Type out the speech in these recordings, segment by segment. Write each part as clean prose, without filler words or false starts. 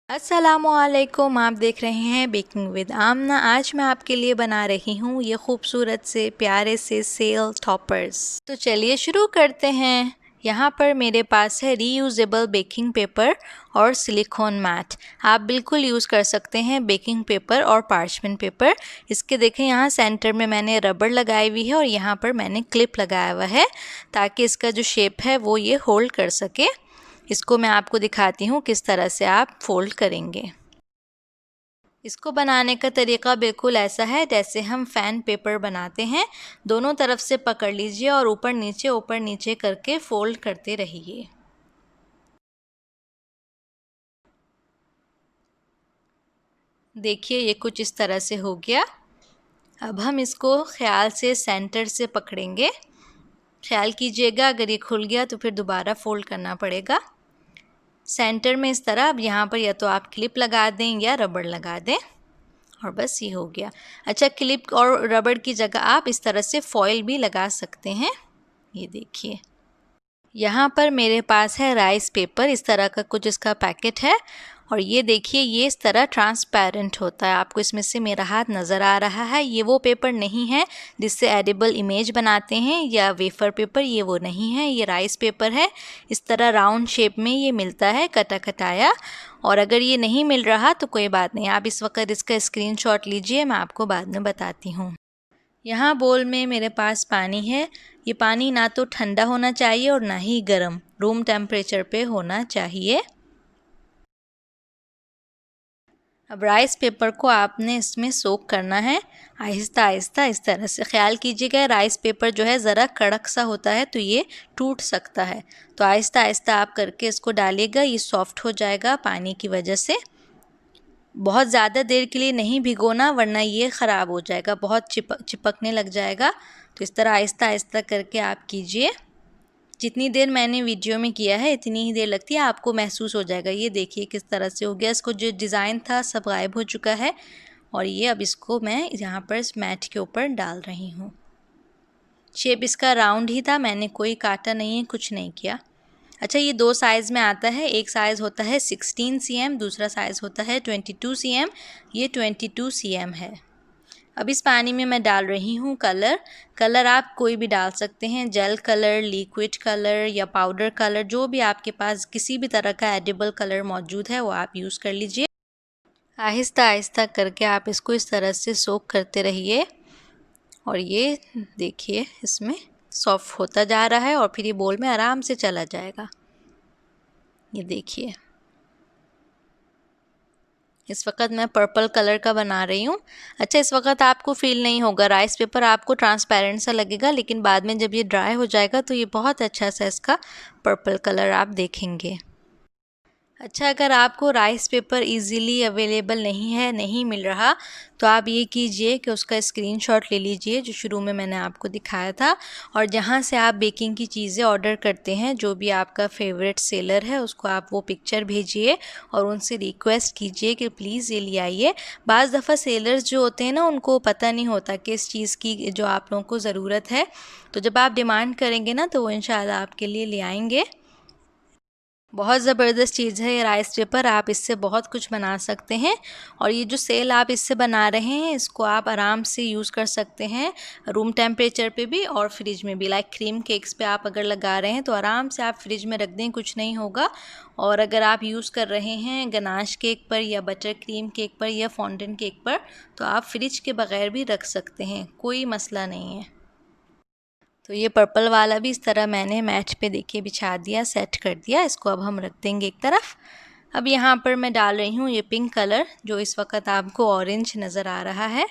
अस्सलामुअलैकुम। आप देख रहे हैं बेकिंग विद आमना। आज मैं आपके लिए बना रही हूँ ये खूबसूरत से प्यारे से सेल टॉपर्स। तो चलिए शुरू करते हैं। यहाँ पर मेरे पास है रीयूजेबल बेकिंग पेपर और सिलिकॉन मैट। आप बिल्कुल यूज़ कर सकते हैं बेकिंग पेपर और पार्चमेंट पेपर। इसके देखें यहाँ सेंटर में मैंने रबड़ लगाई हुई है और यहाँ पर मैंने क्लिप लगाया हुआ है ताकि इसका जो शेप है वो ये होल्ड कर सके। इसको मैं आपको दिखाती हूँ किस तरह से आप फोल्ड करेंगे। इसको बनाने का तरीका बिल्कुल ऐसा है जैसे हम फ़ैन पेपर बनाते हैं। दोनों तरफ से पकड़ लीजिए और ऊपर नीचे करके फोल्ड करते रहिए। देखिए ये कुछ इस तरह से हो गया। अब हम इसको ख्याल से सेंटर से पकड़ेंगे। ख्याल कीजिएगा अगर ये खुल गया तो फिर दोबारा फोल्ड करना पड़ेगा। सेंटर में इस तरह। अब यहाँ पर या तो आप क्लिप लगा दें या रबड़ लगा दें और बस ये हो गया। अच्छा, क्लिप और रबड़ की जगह आप इस तरह से फॉइल भी लगा सकते हैं। ये देखिए यहाँ पर मेरे पास है राइस पेपर। इस तरह का कुछ इसका पैकेट है और ये देखिए ये इस तरह ट्रांसपेरेंट होता है। आपको इसमें से मेरा हाथ नज़र आ रहा है। ये वो पेपर नहीं है जिससे एडिबल इमेज बनाते हैं या वेफर पेपर, ये वो नहीं है। ये राइस पेपर है। इस तरह राउंड शेप में ये मिलता है कटा कटाया। और अगर ये नहीं मिल रहा तो कोई बात नहीं, आप इस वक्त इसका स्क्रीनशॉट लीजिए, मैं आपको बाद में बताती हूँ। यहाँ बोल में मेरे पास पानी है। ये पानी ना तो ठंडा होना चाहिए और ना ही गर्म, रूम टेम्परेचर पे होना चाहिए। अब राइस पेपर को आपने इसमें सोक करना है आहिस्ता आहिस्ता। इस तरह से ख्याल कीजिएगा राइस पेपर जो है ज़रा कड़क सा होता है तो ये टूट सकता है। तो आहिस्ता आहिस्ता आप करके इसको डालिएगा। ये सॉफ्ट हो जाएगा पानी की वजह से। बहुत ज़्यादा देर के लिए नहीं भिगोना वरना ये ख़राब हो जाएगा, बहुत चिपकने लग जाएगा। तो इस तरह आहिस्ता आहिस्ता करके आप कीजिए। जितनी देर मैंने वीडियो में किया है इतनी ही देर लगती है, आपको महसूस हो जाएगा। ये देखिए किस तरह से हो गया। इसको जो डिज़ाइन था सब गायब हो चुका है और ये अब इसको मैं यहाँ पर इस मैट के ऊपर डाल रही हूँ। शेप इसका राउंड ही था, मैंने कोई काटा नहीं है, कुछ नहीं किया। अच्छा, ये दो साइज़ में आता है। एक साइज़ होता है 16 cm, दूसरा साइज़ होता है 22 cm। ये 22 cm है। अब इस पानी में मैं डाल रही हूँ कलर। कलर आप कोई भी डाल सकते हैं, जेल कलर, लिक्विड कलर या पाउडर कलर, जो भी आपके पास किसी भी तरह का एडिबल कलर मौजूद है वो आप यूज़ कर लीजिए। आहिस्ता आहिस्ता करके आप इसको इस तरह से सोक करते रहिए और ये देखिए इसमें सॉफ्ट होता जा रहा है और फिर ये बोल में आराम से चला जाएगा। ये देखिए इस वक्त मैं पर्पल कलर का बना रही हूँ। अच्छा, इस वक्त आपको फील नहीं होगा, राइस पेपर आपको ट्रांसपेरेंट सा लगेगा, लेकिन बाद में जब ये ड्राई हो जाएगा तो ये बहुत अच्छा सा इसका पर्पल कलर आप देखेंगे। अच्छा, अगर आपको राइस पेपर इजीली अवेलेबल नहीं है, नहीं मिल रहा, तो आप ये कीजिए कि उसका स्क्रीनशॉट ले लीजिए जो शुरू में मैंने आपको दिखाया था। और जहाँ से आप बेकिंग की चीज़ें ऑर्डर करते हैं, जो भी आपका फेवरेट सेलर है उसको आप वो पिक्चर भेजिए और उनसे रिक्वेस्ट कीजिए कि प्लीज़ ये ले आइए। बाज़ दफ़ा सेलर्स जो होते हैं ना, उनको पता नहीं होता कि इस चीज़ की जो आप लोगों को ज़रूरत है। तो जब आप डिमांड करेंगे ना तो वो इंशाल्लाह आपके लिए ले आएंगे। बहुत ज़बरदस्त चीज़ है ये राइस पेपर, आप इससे बहुत कुछ बना सकते हैं। और ये जो सेल आप इससे बना रहे हैं इसको आप आराम से यूज़ कर सकते हैं रूम टेम्परेचर पे भी और फ्रिज में भी। लाइक क्रीम केक्स पे आप अगर लगा रहे हैं तो आराम से आप फ्रिज में रख दें, कुछ नहीं होगा। और अगर आप यूज़ कर रहे हैं गनाश केक पर या बटर क्रीम केक पर या फॉन्डन केक पर तो आप फ्रिज के बग़ैर भी रख सकते हैं, कोई मसला नहीं है। तो ये पर्पल वाला भी इस तरह मैंने मैट पे देखिए बिछा दिया, सेट कर दिया। इसको अब हम रख देंगे एक तरफ। अब यहाँ पर मैं डाल रही हूँ ये पिंक कलर जो इस वक्त आपको ऑरेंज नज़र आ रहा है।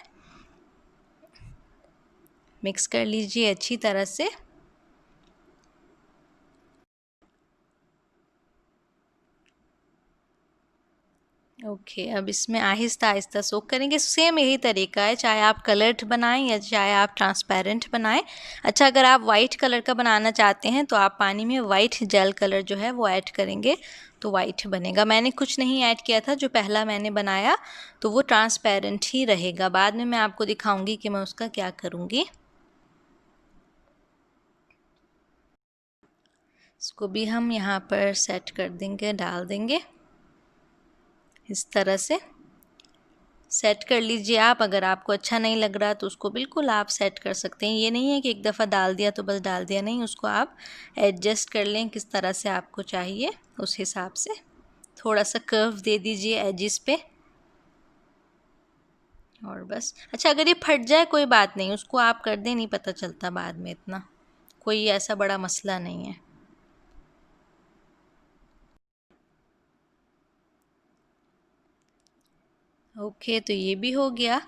मिक्स कर लीजिए अच्छी तरह से। ओके, अब इसमें आहिस्ता आहिस्ता सोक करेंगे। सेम यही तरीका है, चाहे आप कलर्ड बनाएं या चाहे आप ट्रांसपेरेंट बनाएं। अच्छा, अगर आप वाइट कलर का बनाना चाहते हैं तो आप पानी में वाइट जेल कलर जो है वो ऐड करेंगे तो वाइट बनेगा। मैंने कुछ नहीं ऐड किया था, जो पहला मैंने बनाया तो वो ट्रांसपेरेंट ही रहेगा। बाद में मैं आपको दिखाऊंगी कि मैं उसका क्या करूँगी। इसको भी हम यहाँ पर सेट कर देंगे, डाल देंगे। इस तरह से सेट कर लीजिए आप। अगर आपको अच्छा नहीं लग रहा तो उसको बिल्कुल आप सेट कर सकते हैं। ये नहीं है कि एक दफ़ा डाल दिया तो बस डाल दिया, नहीं, उसको आप एडजस्ट कर लें किस तरह से आपको चाहिए उस हिसाब से। थोड़ा सा कर्व दे दीजिए एजिस पे और बस। अच्छा, अगर ये फट जाए कोई बात नहीं, उसको आप कर दें, नहीं पता चलता बाद में, इतना कोई ऐसा बड़ा मसला नहीं है। ओके, तो ये भी हो गया।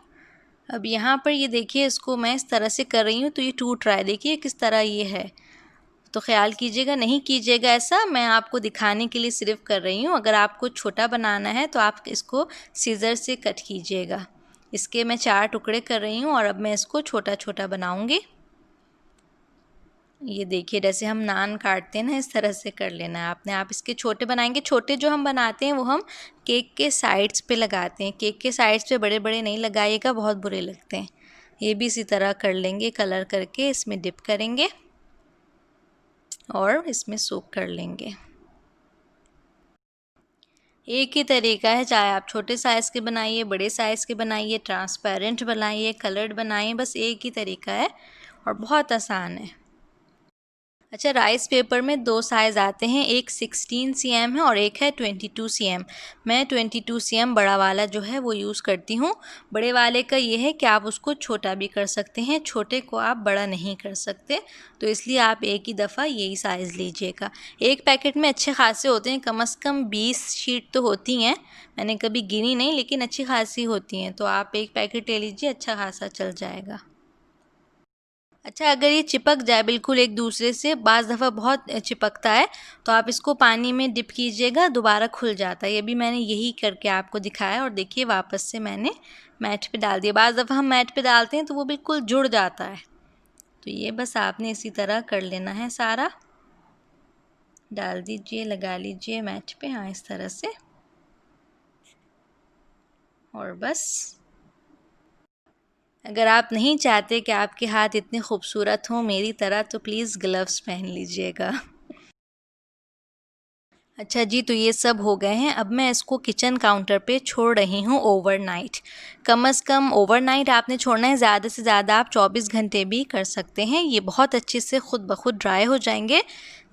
अब यहाँ पर ये देखिए, इसको मैं इस तरह से कर रही हूँ तो ये टूट रहा है, देखिए किस तरह ये है। तो ख्याल कीजिएगा, नहीं कीजिएगा ऐसा, मैं आपको दिखाने के लिए सिर्फ कर रही हूँ। अगर आपको छोटा बनाना है तो आप इसको सीज़र से कट कीजिएगा। इसके मैं 4 टुकड़े कर रही हूँ और अब मैं इसको छोटा छोटा बनाऊँगी। ये देखिए, जैसे हम नान काटते हैं ना, इस तरह से कर लेना है आपने। आप इसके छोटे बनाएंगे। छोटे जो हम बनाते हैं वो हम केक के साइड्स पे लगाते हैं। केक के साइड्स पे बड़े बड़े नहीं लगाइएगा, बहुत बुरे लगते हैं। ये भी इसी तरह कर लेंगे, कलर करके इसमें डिप करेंगे और इसमें सोक कर लेंगे। एक ही तरीका है, चाहे आप छोटे साइज़ के बनाइए, बड़े साइज़ के बनाइए, ट्रांसपेरेंट बनाइए, कलर्ड बनाइए, बस एक ही तरीका है और बहुत आसान है। अच्छा, राइस पेपर में 2 साइज़ आते हैं, एक 16 cm है और एक है 22 cm। मैं 22 cm बड़ा वाला जो है वो यूज़ करती हूँ। बड़े वाले का ये है कि आप उसको छोटा भी कर सकते हैं, छोटे को आप बड़ा नहीं कर सकते, तो इसलिए आप एक ही दफ़ा यही साइज़ लीजिएगा। एक पैकेट में अच्छे खासे होते हैं, कम से कम 20 शीट तो होती हैं, मैंने कभी गिनी नहीं, लेकिन अच्छी खासी होती हैं। तो आप एक पैकेट ले लीजिए, अच्छा खासा चल जाएगा। अच्छा, अगर ये चिपक जाए बिल्कुल एक दूसरे से, बाज़ दफ़ा बहुत चिपकता है, तो आप इसको पानी में डिप कीजिएगा, दोबारा खुल जाता है। ये भी मैंने यही करके आपको दिखाया और देखिए वापस से मैंने मैट पे डाल दिया। बाज़ दफ़ा हम मैट पे डालते हैं तो वो बिल्कुल जुड़ जाता है, तो ये बस आपने इसी तरह कर लेना है सारा। डाल दीजिए, लगा लीजिए मैट पे, हाँ इस तरह से, और बस। अगर आप नहीं चाहते कि आपके हाथ इतने खूबसूरत हों मेरी तरह, तो प्लीज़ ग्लव्स पहन लीजिएगा। अच्छा जी, तो ये सब हो गए हैं। अब मैं इसको किचन काउंटर पे छोड़ रही हूँ ओवरनाइट। कम से कम ओवरनाइट आपने छोड़ना है, ज़्यादा से ज़्यादा आप 24 घंटे भी कर सकते हैं। ये बहुत अच्छे से खुद ब खुद ड्राई हो जाएंगे।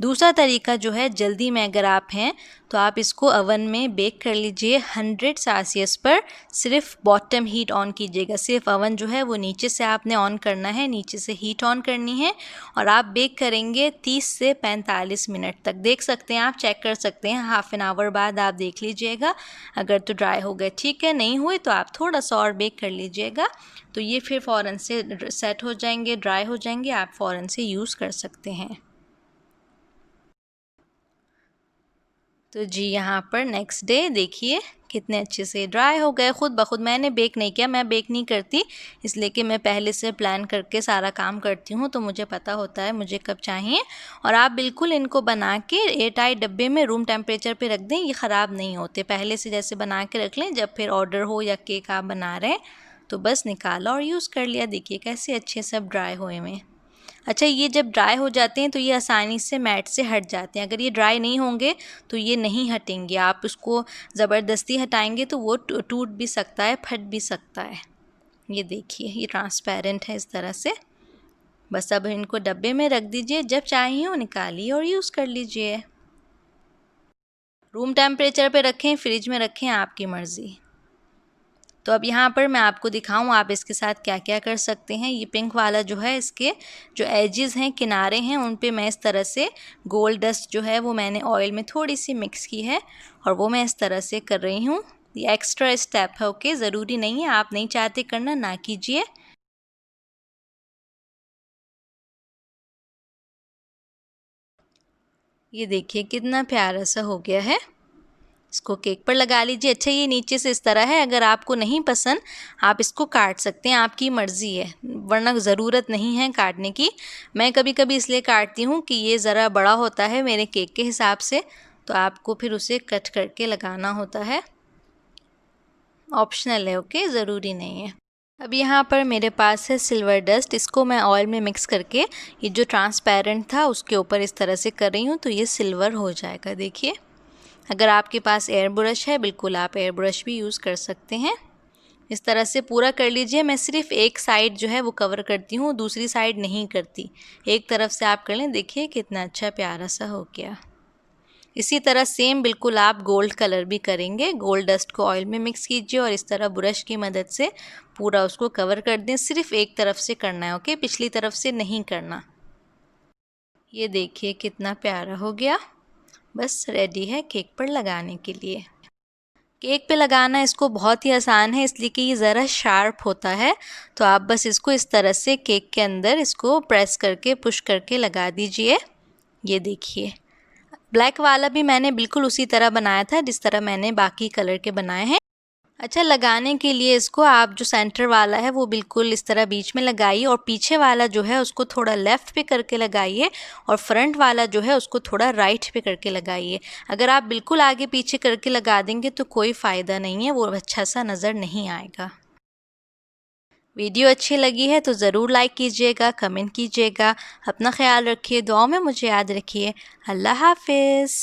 दूसरा तरीका जो है, जल्दी में अगर आप हैं तो आप इसको अवन में बेक कर लीजिए 100 सेल्सियस पर। सिर्फ बॉटम हीट ऑन कीजिएगा, सिर्फ अवन जो है वो नीचे से आपने ऑन करना है, नीचे से हीट ऑन करनी है और आप बेक करेंगे 30 से 45 मिनट तक। देख सकते हैं, आप चेक कर सकते हैं, हाफ एन आवर बाद आप देख लीजिएगा। अगर तो ड्राई हो गए ठीक है, नहीं हुए तो आप थोड़ा सा और बेक कर लीजिएगा। तो ये फिर फ़ौरन से सेट हो जाएंगे, ड्राई हो जाएंगे, आप फ़ौरन से यूज़ कर सकते हैं। तो जी, यहाँ पर नेक्स्ट डे देखिए कितने अच्छे से ड्राई हो गए खुद ब खुद। मैंने बेक नहीं किया, मैं बेक नहीं करती, इसलिए कि मैं पहले से प्लान करके सारा काम करती हूँ, तो मुझे पता होता है मुझे कब चाहिए। और आप बिल्कुल इनको बना के एयरटाइट डब्बे में रूम टेम्परेचर पे रख दें, ये ख़राब नहीं होते। पहले से जैसे बना के रख लें, जब फिर ऑर्डर हो या केक आप बना रहे हैं तो बस निकाला और यूज़ कर लिया। देखिए कैसे अच्छे सब ड्राई हुए में। अच्छा, ये जब ड्राई हो जाते हैं तो ये आसानी से मैट से हट जाते हैं। अगर ये ड्राई नहीं होंगे तो ये नहीं हटेंगे, आप उसको ज़बरदस्ती हटाएंगे तो वो टूट भी सकता है, फट भी सकता है। ये देखिए, ये ट्रांसपेरेंट है इस तरह से। बस अब इनको डब्बे में रख दीजिए, जब चाहिए हो निकालिए और यूज़ कर लीजिए। रूम टेम्परेचर पे रखें, फ्रिज में रखें, आपकी मर्ज़ी। तो अब यहाँ पर मैं आपको दिखाऊं आप इसके साथ क्या क्या कर सकते हैं। ये पिंक वाला जो है, इसके जो एजेस हैं, किनारे हैं, उन पे मैं इस तरह से गोल्ड डस्ट जो है वो मैंने ऑयल में थोड़ी सी मिक्स की है और वो मैं इस तरह से कर रही हूँ। ये एक्स्ट्रा स्टेप है, ओके, ज़रूरी नहीं है, आप नहीं चाहते करना ना कीजिए। ये देखिए कितना प्यारा सा हो गया है। इसको केक पर लगा लीजिए। अच्छा, ये नीचे से इस तरह है, अगर आपको नहीं पसंद आप इसको काट सकते हैं, आपकी मर्ज़ी है, वरना ज़रूरत नहीं है काटने की। मैं कभी कभी इसलिए काटती हूँ कि ये ज़रा बड़ा होता है मेरे केक के हिसाब से, तो आपको फिर उसे कट करके लगाना होता है। ऑप्शनल है, ओके, ज़रूरी नहीं है। अब यहाँ पर मेरे पास है सिल्वर डस्ट, इसको मैं ऑयल में मिक्स करके ये जो ट्रांसपेरेंट था उसके ऊपर इस तरह से कर रही हूँ, तो ये सिल्वर हो जाएगा। देखिए अगर आपके पास एयर ब्रश है बिल्कुल आप एयर ब्रश भी यूज़ कर सकते हैं। इस तरह से पूरा कर लीजिए। मैं सिर्फ एक साइड जो है वो कवर करती हूँ, दूसरी साइड नहीं करती। एक तरफ से आप कर लें, देखिए कितना अच्छा प्यारा सा हो गया। इसी तरह सेम बिल्कुल आप गोल्ड कलर भी करेंगे। गोल्ड डस्ट को ऑयल में मिक्स कीजिए और इस तरह ब्रश की मदद से पूरा उसको कवर कर दें। सिर्फ एक तरफ से करना है, ओके, पिछली तरफ से नहीं करना। ये देखिए कितना प्यारा हो गया। बस रेडी है केक पर लगाने के लिए। केक पे लगाना इसको बहुत ही आसान है, इसलिए कि ये ज़रा शार्प होता है। तो आप बस इसको इस तरह से केक के अंदर इसको प्रेस करके पुश करके लगा दीजिए। ये देखिए, ब्लैक वाला भी मैंने बिल्कुल उसी तरह बनाया था जिस तरह मैंने बाकी कलर के बनाए हैं। अच्छा, लगाने के लिए इसको आप जो सेंटर वाला है वो बिल्कुल इस तरह बीच में लगाइए और पीछे वाला जो है उसको थोड़ा लेफ़्ट पे करके लगाइए और फ्रंट वाला जो है उसको थोड़ा राइट पे करके लगाइए। अगर आप बिल्कुल आगे पीछे करके लगा देंगे तो कोई फ़ायदा नहीं है, वो अच्छा सा नज़र नहीं आएगा। वीडियो अच्छी लगी है तो ज़रूर लाइक कीजिएगा, कमेंट कीजिएगा। अपना ख्याल रखिए, दुआओं में मुझे याद रखिए। अल्लाह हाफ़िज़।